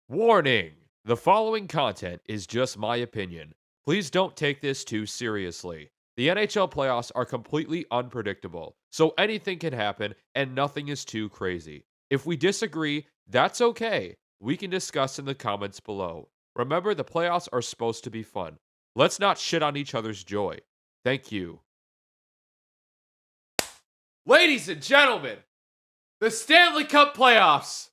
Warning! The following content is just my opinion. Please don't take this too seriously. The NHL playoffs are completely unpredictable, so anything can happen and nothing is too crazy. If we disagree, that's okay. We can discuss in the comments below. Remember, the playoffs are supposed to be fun. Let's not shit on each other's joy. Thank you. Ladies and gentlemen, the Stanley Cup playoffs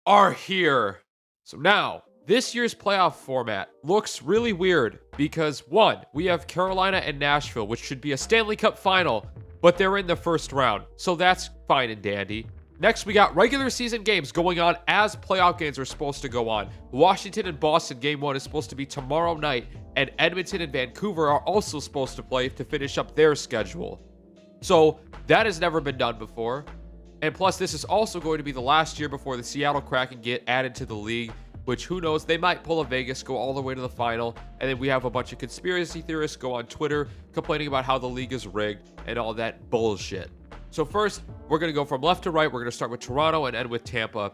are here. So now, this year's playoff format looks really weird because one, we have Carolina and Nashville, which should be a Stanley Cup final, but they're in the first round. So that's fine and dandy. Next, we got regular season games going on as playoff games are supposed to go on. Washington and Boston game 1 is supposed to be tomorrow night, and Edmonton and Vancouver are also supposed to play to finish up their schedule. So that has never been done before. And plus, this is also going to be the last year before the Seattle Kraken get added to the league, which who knows, they might pull a Vegas, go all the way to the final, and then we have a bunch of conspiracy theorists go on Twitter complaining about how the league is rigged and all that bullshit. So first, we're going to go from left to right. We're going to start with Toronto and end with Tampa.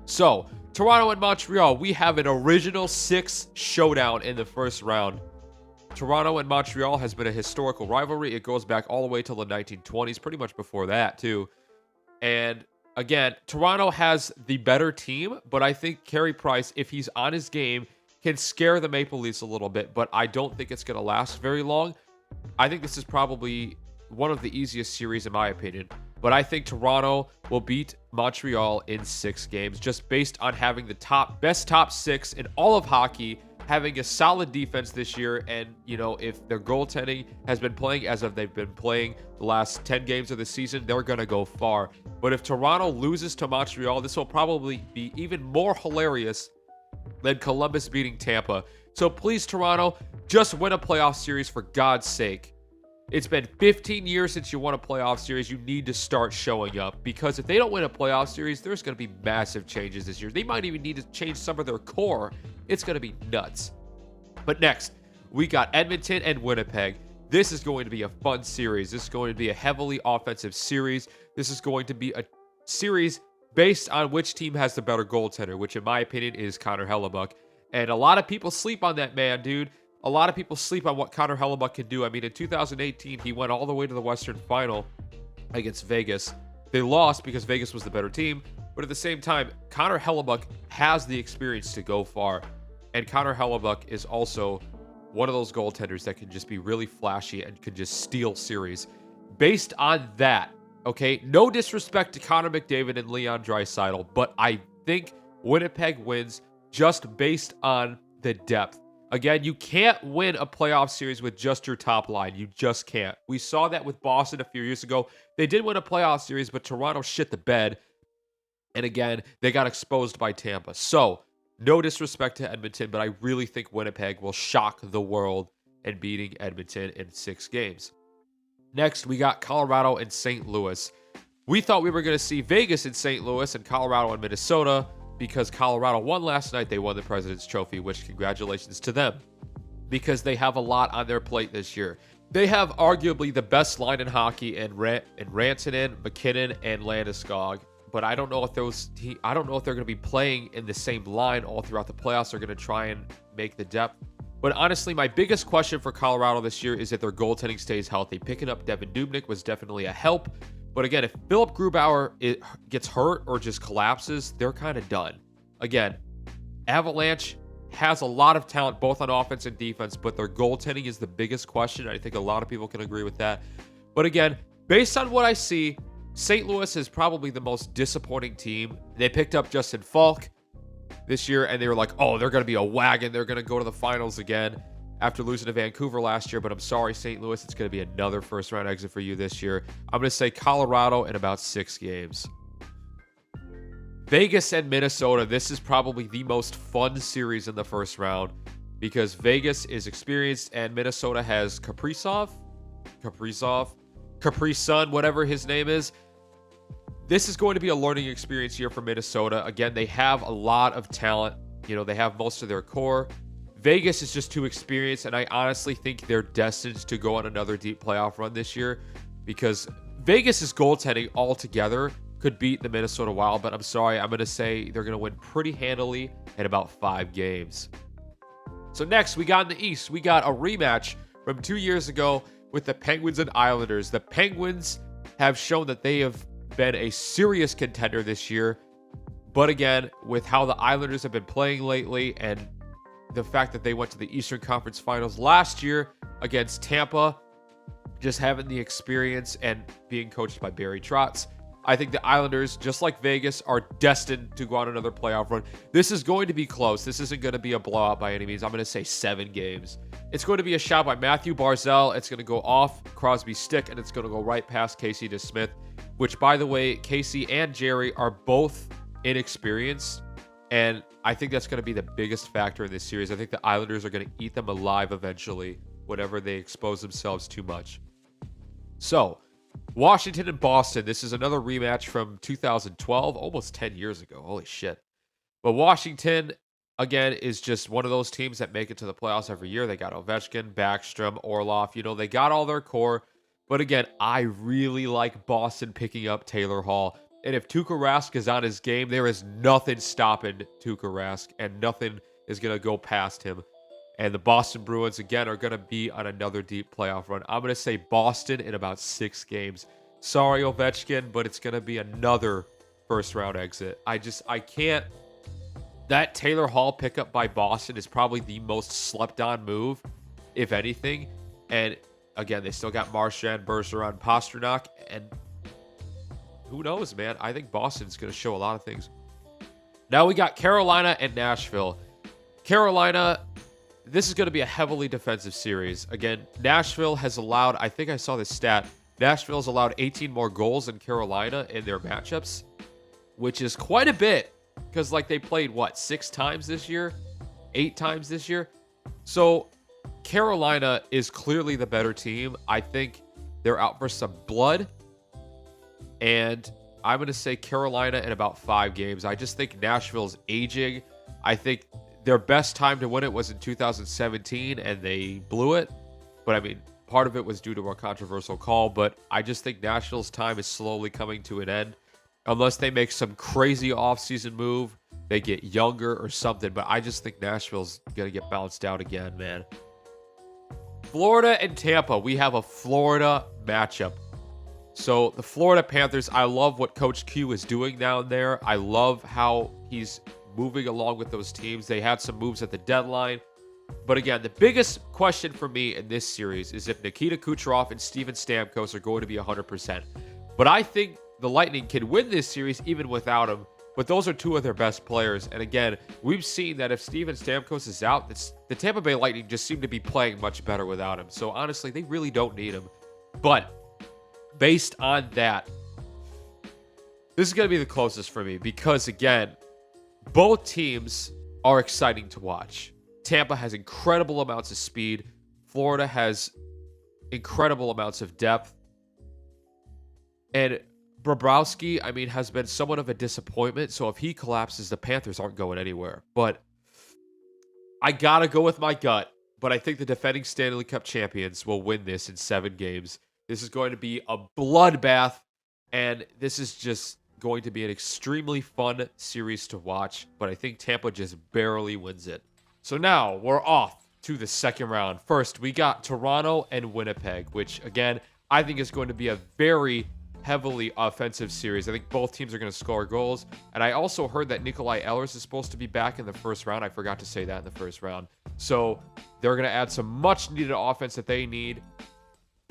So, Toronto and Montreal, we have an original 6 showdown in the first round. Toronto and Montreal has been a historical rivalry. It goes back all the way till the 1920s, pretty much before that too. And again, Toronto has the better team, but I think Carey Price, if he's on his game, can scare the Maple Leafs a little bit, but I don't think it's going to last very long. I think this is probably one of the easiest series in my opinion, but I think Toronto will beat Montreal in 6 games just based on having the best top 6 in all of hockey, having a solid defense this year, and, you know, if their goaltending has been playing as if they've been playing the last 10 games of the season, they're going to go far. But if Toronto loses to Montreal, this will probably be even more hilarious than Columbus beating Tampa. So please, Toronto, just win a playoff series for God's sake. It's been 15 years since you won a playoff series. You need to start showing up, because if they don't win a playoff series, there's going to be massive changes this year. They might even need to change some of their core. It's going to be nuts. But next, we got Edmonton and Winnipeg. This is going to be a fun series. This is going to be a heavily offensive series. This is going to be a series based on which team has the better goaltender, which in my opinion is Connor Hellebuyck. And a lot of people sleep on that man, dude. A lot of people sleep on what Connor Hellebuyck can do. I mean, in 2018, he went all the way to the Western Final against Vegas. They lost because Vegas was the better team. But at the same time, Connor Hellebuyck has the experience to go far. And Connor Hellebuyck is also one of those goaltenders that can just be really flashy and can just steal series. Based on that, okay, no disrespect to Connor McDavid and Leon Draisaitl, but I think Winnipeg wins just based on the depth. Again, you can't win a playoff series with just your top line. You just can't. We saw that with Boston a few years ago. They did win a playoff series, but Toronto shit the bed. And again, they got exposed by Tampa. So, no disrespect to Edmonton, but I really think Winnipeg will shock the world in beating Edmonton in 6 games. Next, we got Colorado and St. Louis. We thought we were going to see Vegas and St. Louis and Colorado and Minnesota, because Colorado won last night. They won the President's Trophy, which congratulations to them, because they have a lot on their plate this year. They have arguably the best line in hockey in Rantanen, McKinnon, and Landeskog. But I don't know if they're going to be playing in the same line all throughout the playoffs. They're going to try and make the depth. But honestly, my biggest question for Colorado this year is that their goaltending stays healthy. Picking up Devin Dubnyk was definitely a help. But again, if Philip Grubauer gets hurt or just collapses, they're kind of done. Again, Avalanche has a lot of talent both on offense and defense, but their goaltending is the biggest question. I think a lot of people can agree with that. But again, based on what I see, St. Louis is probably the most disappointing team. They picked up Justin Falk this year, and they were like, oh, they're going to be a wagon. They're going to go to the finals again after losing to Vancouver last year. But I'm sorry, St. Louis, it's going to be another first-round exit for you this year. I'm going to say Colorado in about 6 games. Vegas and Minnesota, this is probably the most fun series in the first round, because Vegas is experienced and Minnesota has Kaprizov, Capri Sun, whatever his name is. This is going to be a learning experience here for Minnesota. Again, they have a lot of talent. You know, they have most of their core. Vegas is just too experienced, and I honestly think they're destined to go on another deep playoff run this year, because Vegas's goaltending altogether could beat the Minnesota Wild, but I'm sorry, I'm going to say they're going to win pretty handily in about 5 games. So next, we got in the East, we got a rematch from 2 years ago with the Penguins and Islanders. The Penguins have shown that they have been a serious contender this year, but again, with how the Islanders have been playing lately and the fact that they went to the Eastern Conference Finals last year against Tampa, just having the experience and being coached by Barry Trotz, I think the Islanders, just like Vegas, are destined to go on another playoff run. This is going to be close. This isn't going to be a blowout by any means. I'm going to say 7 games. It's going to be a shot by Matthew Barzal. It's going to go off Crosby's stick, and it's going to go right past Casey DeSmith, which, by the way, Casey and Jerry are both inexperienced, and I think that's going to be the biggest factor in this series. I think the Islanders are going to eat them alive eventually whenever they expose themselves too much. So, Washington and Boston. This is another rematch from 2012, almost 10 years ago. Holy shit. But Washington, again, is just one of those teams that make it to the playoffs every year. They got Ovechkin, Backstrom, Orlov. You know, they got all their core. But again, I really like Boston picking up Taylor Hall. And if Tuukka Rask is on his game, there is nothing stopping Tuukka Rask, and nothing is going to go past him. And the Boston Bruins, again, are going to be on another deep playoff run. I'm going to say Boston in about 6 games. Sorry, Ovechkin, but it's going to be another first-round exit. I can't. That Taylor Hall pickup by Boston is probably the most slept-on move, if anything. And, again, they still got Marchand, Bergeron, Pastrnak, and who knows, man? I think Boston's going to show a lot of things. Now we got Carolina and Nashville. Carolina, this is going to be a heavily defensive series. Again, Nashville has allowed, I think I saw this stat, Nashville's allowed 18 more goals than Carolina in their matchups, which is quite a bit because, like, they played, 6 times this year? 8 times this year? So, Carolina is clearly the better team. I think they're out for some blood, and I'm going to say Carolina in about 5 games. I just think Nashville's aging. I think their best time to win it was in 2017, and they blew it. But, I mean, part of it was due to a controversial call, but I just think Nashville's time is slowly coming to an end. Unless they make some crazy offseason move, they get younger or something. But I just think Nashville's going to get bounced out again, man. Florida and Tampa. We have a Florida matchup. So, the Florida Panthers, I love what Coach Q is doing down there. I love how he's moving along with those teams. They had some moves at the deadline. But again, the biggest question for me in this series is if Nikita Kucherov and Steven Stamkos are going to be 100%. But I think the Lightning can win this series even without him. But those are 2 of their best players. And again, we've seen that if Steven Stamkos is out, the Tampa Bay Lightning just seem to be playing much better without him. So honestly, they really don't need him. But based on that, this is going to be the closest for me because, again, both teams are exciting to watch. Tampa has incredible amounts of speed. Florida has incredible amounts of depth. And Bobrovsky, I mean, has been somewhat of a disappointment. So if he collapses, the Panthers aren't going anywhere. But I got to go with my gut. But I think the defending Stanley Cup champions will win this in 7 games. This is going to be a bloodbath. And this is just going to be an extremely fun series to watch. But I think Tampa just barely wins it. So now we're off to the second round. First, we got Toronto and Winnipeg, which, again, I think is going to be a very heavily offensive series. I think both teams are going to score goals. And I also heard that Nikolai Ehlers is supposed to be back in the first round. I forgot to say that in the first round. So they're going to add some much-needed offense that they need.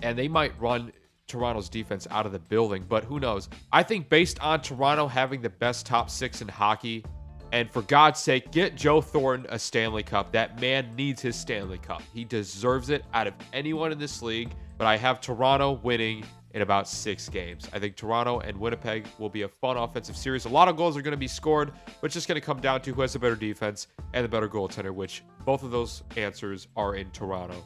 And they might run Toronto's defense out of the building, but who knows? I think based on Toronto having the best top 6 in hockey, and for God's sake, get Joe Thornton a Stanley Cup. That man needs his Stanley Cup. He deserves it out of anyone in this league, but I have Toronto winning in about 6 games. I think Toronto and Winnipeg will be a fun offensive series. A lot of goals are going to be scored, but it's just going to come down to who has the better defense and the better goaltender, which both of those answers are in Toronto.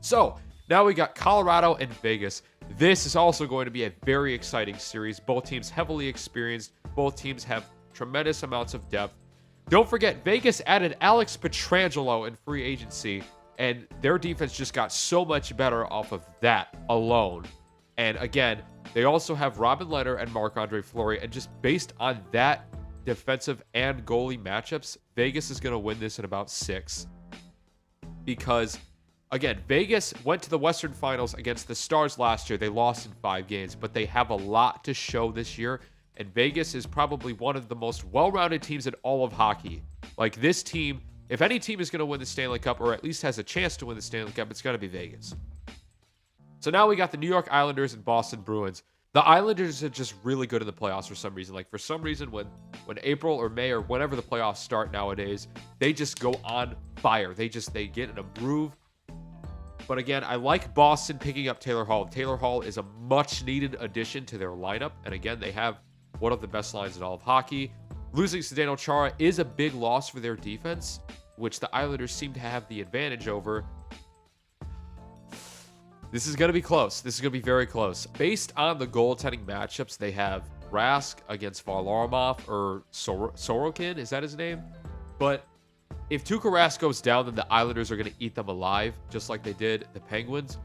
So, now we got Colorado and Vegas. This is also going to be a very exciting series. Both teams heavily experienced. Both teams have tremendous amounts of depth. Don't forget, Vegas added Alex Pietrangelo in free agency, and their defense just got so much better off of that alone. And again, they also have Robin Lehner and Marc-Andre Fleury. And just based on that defensive and goalie matchups, Vegas is going to win this in about 6. Because, again, Vegas went to the Western Finals against the Stars last year. They lost in 5 games, but they have a lot to show this year. And Vegas is probably one of the most well-rounded teams in all of hockey. Like, this team, if any team is going to win the Stanley Cup, or at least has a chance to win the Stanley Cup, it's going to be Vegas. So now we got the New York Islanders and Boston Bruins. The Islanders are just really good in the playoffs for some reason. Like, for some reason, when April or May or whenever the playoffs start nowadays, they just go on fire. They get in a groove. But again, I like Boston picking up Taylor Hall. Taylor Hall is a much-needed addition to their lineup. And again, they have one of the best lines in all of hockey. Losing Zdeno Chara is a big loss for their defense, which the Islanders seem to have the advantage over. This is going to be close. This is going to be very close. Based on the goaltending matchups, they have Rask against Varlamov or Sorokin. Is that his name? But if Tuukka Rask goes down, then the Islanders are going to eat them alive, just like they did the Penguins.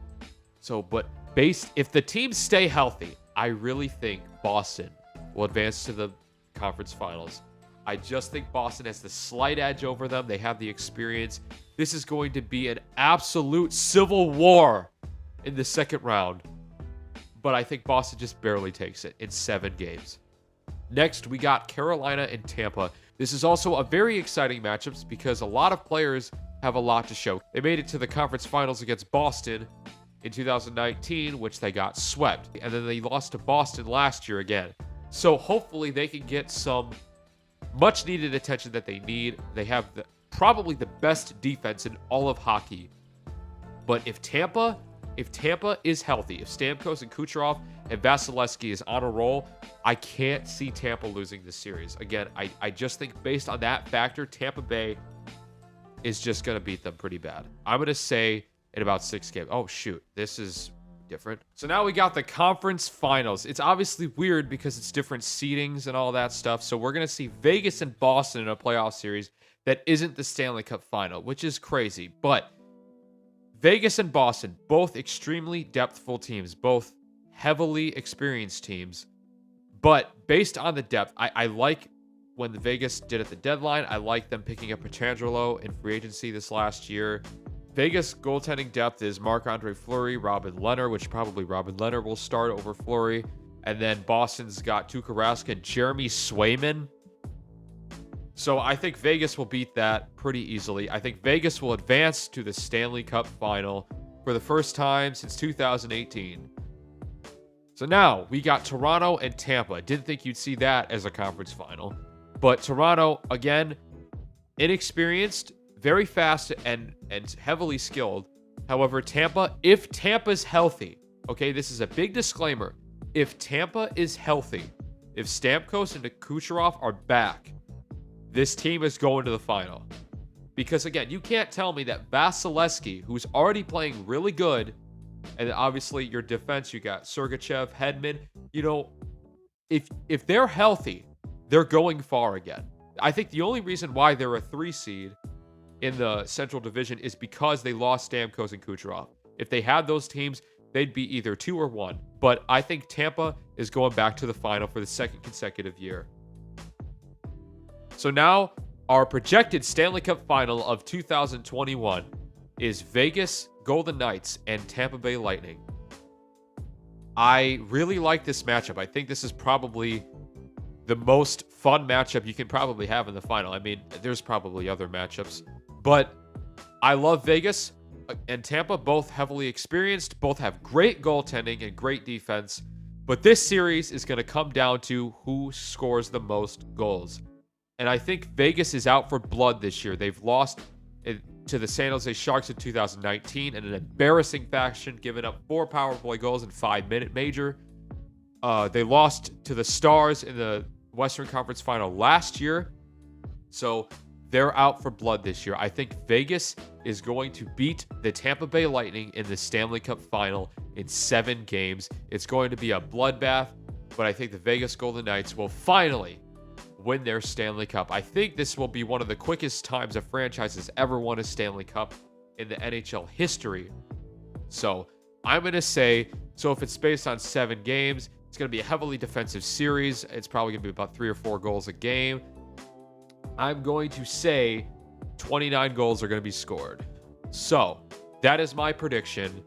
If the teams stay healthy, I really think Boston will advance to the conference finals. I just think Boston has the slight edge over them. They have the experience. This is going to be an absolute civil war in the second round. But I think Boston just barely takes it in 7 games. Next, we got Carolina and Tampa. This is also a very exciting matchup because a lot of players have a lot to show. They made it to the conference finals against Boston in 2019, which they got swept. And then they lost to Boston last year again. So hopefully they can get some much needed attention that they need. They have probably the best defense in all of hockey. But if Tampa is healthy, if Stamkos and Kucherov and Vasilevsky is on a roll, I can't see Tampa losing this series. Again, I just think based on that factor, Tampa Bay is just going to beat them pretty bad. I'm going to say in about 6 games. Oh, shoot. This is different. So now we got the conference finals. It's obviously weird because it's different seedings and all that stuff. So we're going to see Vegas and Boston in a playoff series that isn't the Stanley Cup final, which is crazy. But Vegas and Boston, both extremely depthful teams, both heavily experienced teams. But based on the depth, I like when the Vegas did at the deadline. I like them picking up Pietrangelo in free agency this last year. Vegas goaltending depth is Marc-Andre Fleury, Robin Lehner, which probably Robin Lehner will start over Fleury. And then Boston's got Tuukka Rask and Jeremy Swayman. So I think Vegas will beat that pretty easily. I think Vegas will advance to the Stanley Cup final for the first time since 2018. So now we got Toronto and Tampa. Didn't think you'd see that as a conference final. But Toronto, again, inexperienced, very fast and heavily skilled. However, Tampa, if Tampa's healthy, okay, this is a big disclaimer. If Tampa is healthy, if Stamkos and Kucherov are back, this team is going to the final. Because, again, you can't tell me that Vasilevsky, who's already playing really good, and obviously your defense, you got Sergachev, Hedman, if they're healthy, they're going far again. I think the only reason why they're a 3 seed in the Central Division is because they lost Stamkos and Kucherov. If they had those teams, they'd be either 2 or 1. But I think Tampa is going back to the final for the 2nd consecutive year. So now our projected Stanley Cup final of 2021 is Vegas Golden Knights and Tampa Bay Lightning. I really like this matchup. I think this is probably the most fun matchup you can probably have in the final. I mean, there's probably other matchups, but I love Vegas and Tampa, both heavily experienced, both have great goaltending and great defense, but this series is going to come down to who scores the most goals. And I think Vegas is out for blood this year. They've lost to the San Jose Sharks in 2019 in an embarrassing fashion, giving up 4 power play goals in 5-minute major. They lost to the Stars in the Western Conference Final last year. So they're out for blood this year. I think Vegas is going to beat the Tampa Bay Lightning in the Stanley Cup Final in 7 games. It's going to be a bloodbath, but I think the Vegas Golden Knights will finally win their Stanley Cup. I think this will be one of the quickest times a franchise has ever won a Stanley Cup in the NHL history. So I'm going to say, so if it's based on 7 games, it's going to be a heavily defensive series. It's probably going to be about 3 or 4 goals a game. I'm going to say 29 goals are going to be scored. So that is my prediction.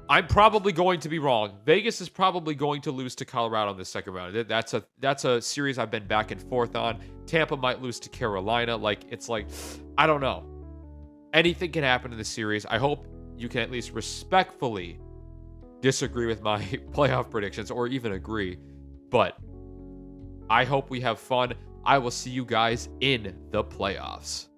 I'm probably going to be wrong. Vegas is probably going to lose to Colorado in the second round. That's a series I've been back and forth on. Tampa might lose to Carolina. I don't know. Anything can happen in the series. I hope you can at least respectfully disagree with my playoff predictions or even agree. But I hope we have fun. I will see you guys in the playoffs.